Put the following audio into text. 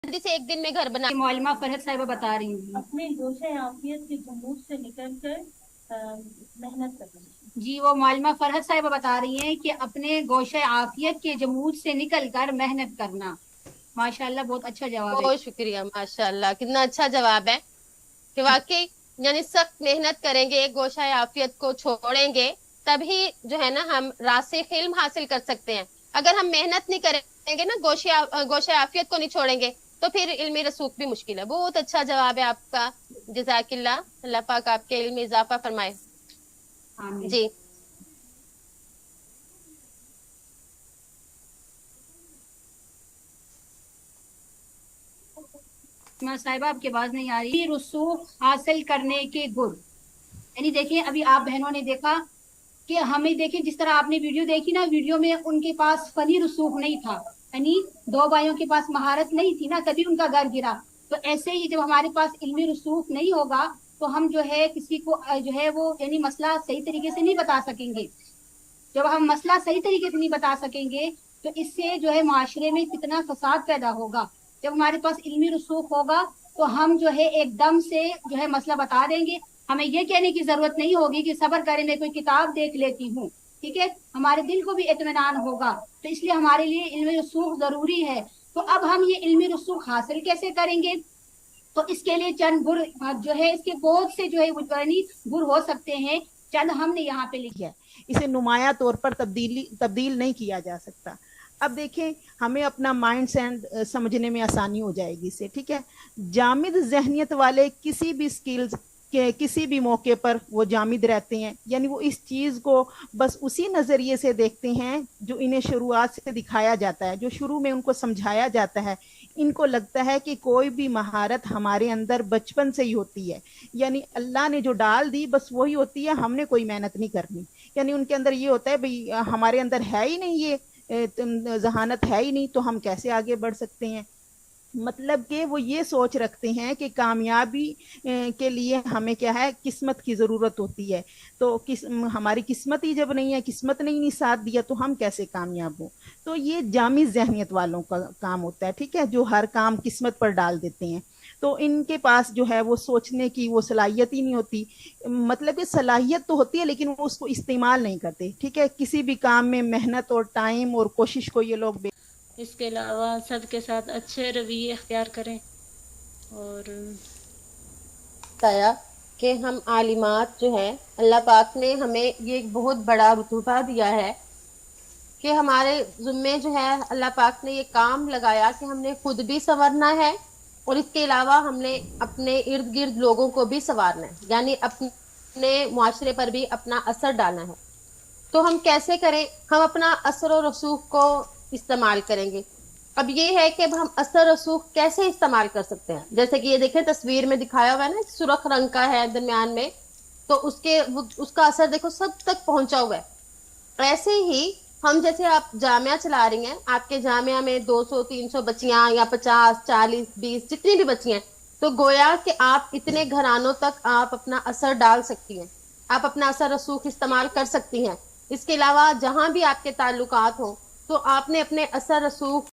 जल्दी से एक दिन में घर बना। मौलमा फरहत साहिबा बता रही हैं अपने गोशे आफियत के जमूर से निकल कर मेहनत करना। जी, वो मौलमा फरहत साहिबा बता रही हैं कि अपने गोशे आफियत के जमूद से निकल कर मेहनत करना। माशाल्लाह, बहुत अच्छा जवाब है। बहुत शुक्रिया, माशाल्लाह, कितना अच्छा जवाब है कि वाकई यानी सख्त मेहनत करेंगे, गोशा आफियत को छोड़ेंगे, तभी जो है ना हम रासिख इल्म हासिल कर सकते हैं। अगर हम मेहनत नहीं करेंगे ना, गोशा आफियत को नहीं छोड़ेंगे, तो फिर इल्मी रसूख भी मुश्किल है। बहुत अच्छा जवाब है आपका, जज़ाकिल्लाह, अल्लाह पाक आपके इल्म में इजाफा फरमाए। आमीन। जी। साहिबा, आपकी आवाज नहीं आ रही। रसूख हासिल करने के गुर, यानी देखिए, अभी आप बहनों ने देखा कि हमें, देखिए जिस तरह आपने वीडियो देखी ना, वीडियो में उनके पास फनी रसूख नहीं था, यानी दो भाइयों के पास महारत नहीं थी ना, तभी उनका घर गिरा। तो ऐसे ही जब हमारे पास इल्मी रसूख नहीं होगा, तो हम जो है किसी को जो है वो यानी मसला सही तरीके से नहीं बता सकेंगे। जब हम मसला सही तरीके से नहीं बता सकेंगे, तो इससे जो है माशरे में कितना फसाद पैदा होगा। जब हमारे पास इल्मी रसूख होगा, तो हम जो है एकदम से जो है मसला बता देंगे। हमें ये कहने की जरूरत नहीं होगी कि सब्र करें, मैं कोई किताब देख लेती हूँ। ठीक है, हमारे दिल को भी इत्मीनान होगा। तो इसलिए हमारे लिए इल्मी रसूख जरूरी है। तो अब हम ये इल्मी रसूख हासिल कैसे करेंगे? तो इसके लिए चंद गुर जो है, इसके बहुत से जो है गुर हो सकते हैं। चंद हमने यहाँ पे लिखे है, इसे नुमाया तौर पर तब्दील नहीं किया जा सकता। अब देखें, हमें अपना माइंड सेट समझने में आसानी हो जाएगी इससे। ठीक है, जामिद जहनियत वाले किसी भी स्किल्स के किसी भी मौके पर वो जामिद रहते हैं, यानी वो इस चीज़ को बस उसी नज़रिए से देखते हैं जो इन्हें शुरुआत से दिखाया जाता है, जो शुरू में उनको समझाया जाता है। इनको लगता है कि कोई भी महारत हमारे अंदर बचपन से ही होती है, यानी अल्लाह ने जो डाल दी बस वही होती है, हमने कोई मेहनत नहीं करनी। यानी उनके अंदर ये होता है, भाई हमारे अंदर है ही नहीं ये जहानत है ही नहीं, तो हम कैसे आगे बढ़ सकते हैं। मतलब कि वो ये सोच रखते हैं कि कामयाबी के लिए हमें क्या है, किस्मत की ज़रूरत होती है। तो हमारी किस्मत ही जब नहीं है, किस्मत ने ही नहीं साथ दिया, तो हम कैसे कामयाब हो। तो ये जामी जहनियत वालों का काम होता है। ठीक है, जो हर काम किस्मत पर डाल देते हैं। तो इनके पास जो है वो सोचने की वो सलाहियत ही नहीं होती। मतलब कि सलाहियत तो होती है, लेकिन वो उसको इस्तेमाल नहीं करते। ठीक है, किसी भी काम में मेहनत और टाइम और कोशिश को ये लोग इसके अलावा सबके साथ अच्छे रवैये अख्तियार करें। और बताया कि हम आलिमात जो है, अल्लाह पाक ने हमें ये एक बहुत बड़ा रुतबा दिया है कि हमारे ज़िम्मे जो है अल्लाह पाक ने ये काम लगाया कि हमने खुद भी संवरना है, और इसके अलावा हमने अपने इर्द गिर्द लोगों को भी संवारना है, यानी अपने मुआशरे पर भी अपना असर डालना है। तो हम कैसे करें? हम अपना असर और रसूख को इस्तेमाल करेंगे। अब ये है कि अब हम असर रसूख कैसे इस्तेमाल कर सकते हैं। जैसे कि ये देखें, तस्वीर में दिखाया हुआ है ना, सुर्ख रंग का है दरमियान में, तो उसका असर देखो सब तक पहुंचा हुआ है। ऐसे ही हम, जैसे आप जामिया चला रही हैं, आपके जामिया में 200-300 बच्चियां या 50, 40, 20 जितनी भी बच्चियां हैं, तो गोया कि आप इतने घरानों तक आप अपना असर डाल सकती हैं, आप अपना असर रसूख इस्तेमाल कर सकती हैं। इसके अलावा जहां भी आपके ताल्लुकात हो, तो आपने अपने असर रसूख